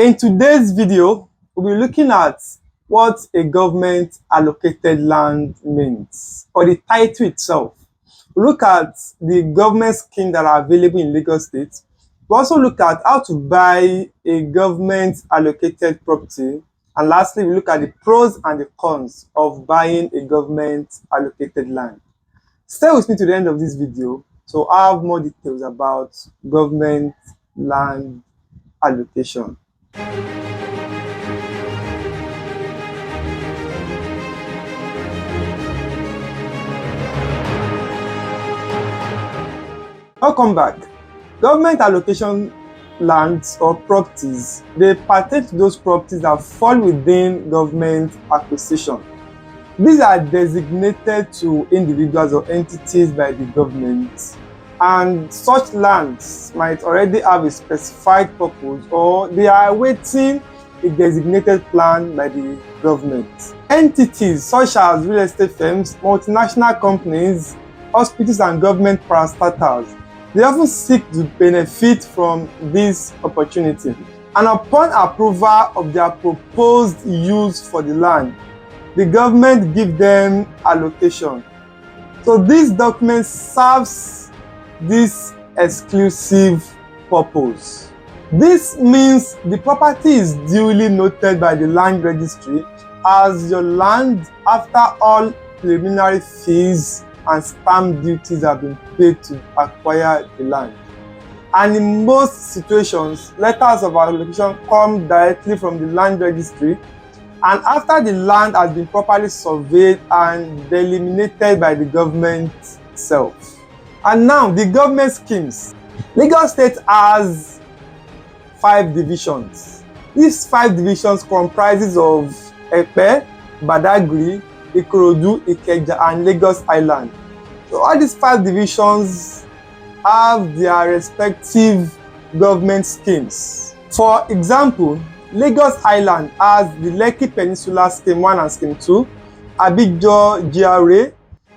In today's video, we'll be looking at what a government allocated land means, or the title itself. We'll look at the government schemes that are available in Lagos State. We'll also look at how to buy a government allocated property. And lastly, we'll look at the pros and the cons of buying a government allocated land. Stay with me to the end of this video so I have more details about government land allocation. Welcome back. Government allocation lands or properties, they pertain to those properties that fall within government acquisition. These are designated to individuals or entities by the government, and such lands might already have a specified purpose or they are awaiting a designated plan by the government. Entities such as real estate firms, multinational companies, hospitals and government parastatals, they often seek to benefit from this opportunity. And upon approval of their proposed use for the land, the government gives them allocation. So this document serves this exclusive purpose. This means the property is duly noted by the land registry as your land after all preliminary fees and stamp duties have been paid to acquire the land. And in most situations, letters of allocation come directly from the land registry, and after the land has been properly surveyed and delimited by the government itself. And now, the government schemes. Lagos State has 5 divisions. These 5 divisions comprises of Epe, Badagry, Ikorodu, Ikeja, and Lagos Island. So all these 5 divisions have their respective government schemes. For example, Lagos Island has the Lekki Peninsula Scheme 1 and Scheme 2, Abijo GRA,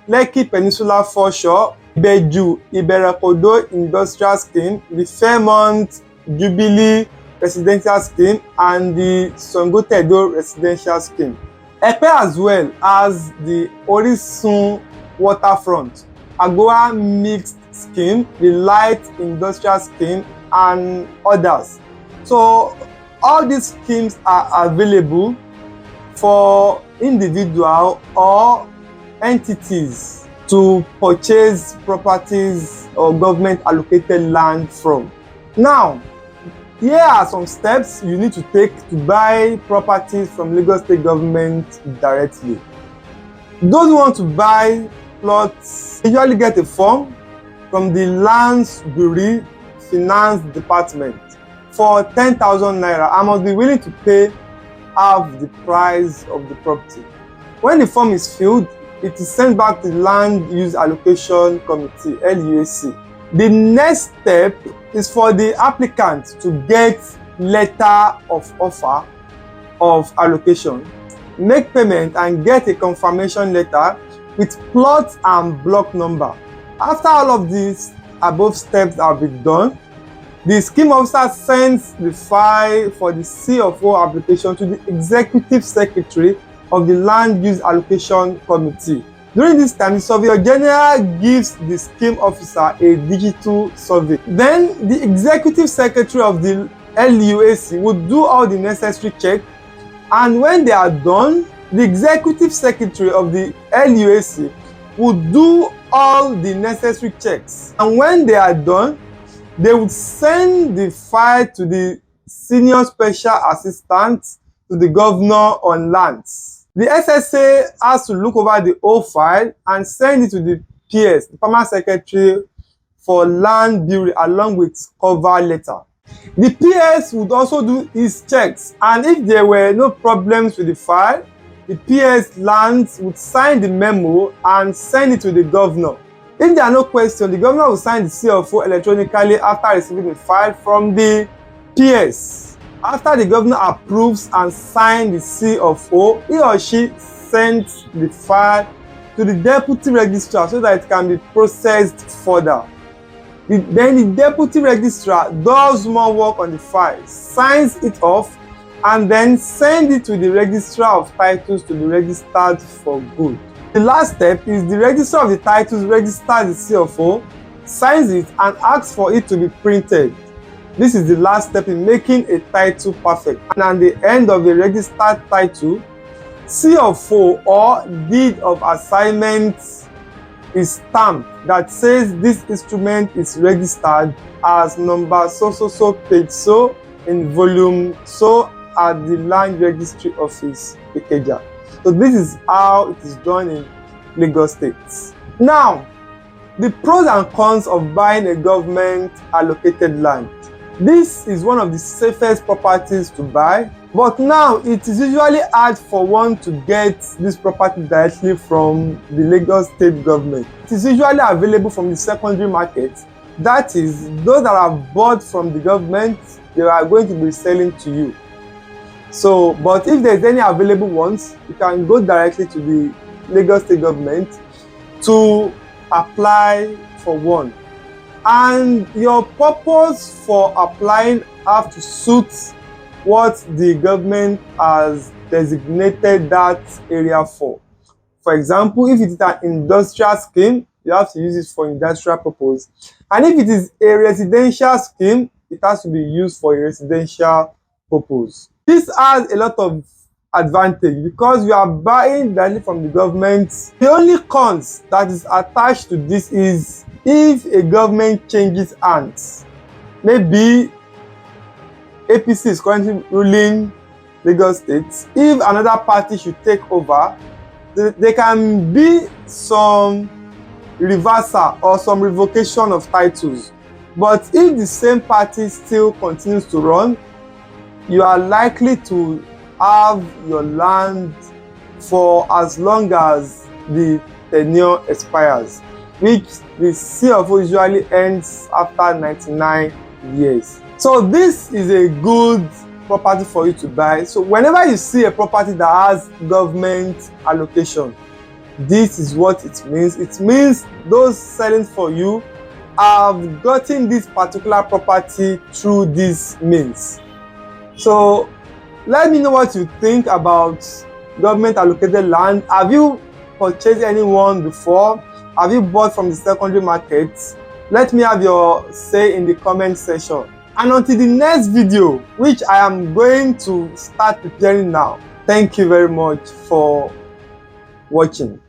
Lekki Peninsula Foreshore, Ibeju Iberekodo Industrial Scheme, the Fairmont Jubilee Residential Scheme, and the Songotedo Residential Scheme. Epe as well as the Orisun Waterfront, Agora Mixed Scheme, the Light Industrial Scheme, and others. So all these schemes are available for individual or entities to purchase properties or government allocated land from. Now, here are some steps you need to take to buy properties from Lagos State government directly. Those who want to buy plots usually get a form from the Lands Bureau Finance Department for 10,000 naira. I must be willing to pay half the price of the property. When the form is filled, it is sent back to the Land Use Allocation Committee, LUAC. The next step is for the applicant to get letter of offer of allocation, make payment, and get a confirmation letter with plot and block number. After all of these above steps have been done, the scheme officer sends the file for the C of O application to the Executive Secretary of the Land Use Allocation Committee. During this time, the Surveyor General gives the scheme officer a digital survey. Then the Executive Secretary of the LUAC would do all the necessary checks, and when they are done, the Executive Secretary of the LUAC would do all the necessary checks. And when they are done, they would send the file to the Senior Special Assistant to the Governor on Lands. The SSA has to look over the whole file and send it to the PS, the Permanent Secretary for Land Bureau, along with cover letter. The PS would also do his checks, and if there were no problems with the file, the PS Lands would sign the memo and send it to the Governor. If there are no questions, the Governor will sign the CFO electronically after receiving the file from the PS. After the Governor approves and signs the CFO, he or she sends the file to the Deputy Registrar so that it can be processed further. Then the deputy registrar does more work on the file, signs it off, and then send it to the registrar of titles to be registered for good. The last step is the registrar of the titles registers the CFO, signs it, and asks for it to be printed. This is the last step in making a title perfect. And at the end of the registered title, CFO or deed of assignment is stamped that says this instrument is registered as number so page so in volume so at the land registry office Ikeja. So this is how it is done in Lagos State. Now, the pros and cons of buying a government allocated land. This is one of the safest properties to buy, but now it is usually hard for one to get this property directly from the Lagos State government. It is usually available from the secondary market. That is, those that are bought from the government, they are going to be selling to you. So, but if there's any available ones, you can go directly to the Lagos State government to apply for one. And your purpose for applying have to suit what the government has designated that area for. For example, if it is an industrial scheme, you have to use it for industrial purpose. And if it is a residential scheme, it has to be used for a residential purpose. This has a lot of advantage because you are buying directly from the government. The only cons that is attached to this is if a government changes hands. Maybe APC is currently ruling Lagos State. If another party should take over, there can be some reversal or some revocation of titles. But if the same party still continues to run, you are likely to have your land for as long as the tenure expires, which the CFO usually ends after 99 years. So this is a good property for you to buy. So whenever you see a property that has government allocation, this is what it means. It means those selling for you have gotten this particular property through this means. So let me know what you think about government allocated land. Have you purchased any one before? Have you bought from the secondary market? Let me have your say in the comment section. And until the next video, which I am going to start preparing now, thank you very much for watching.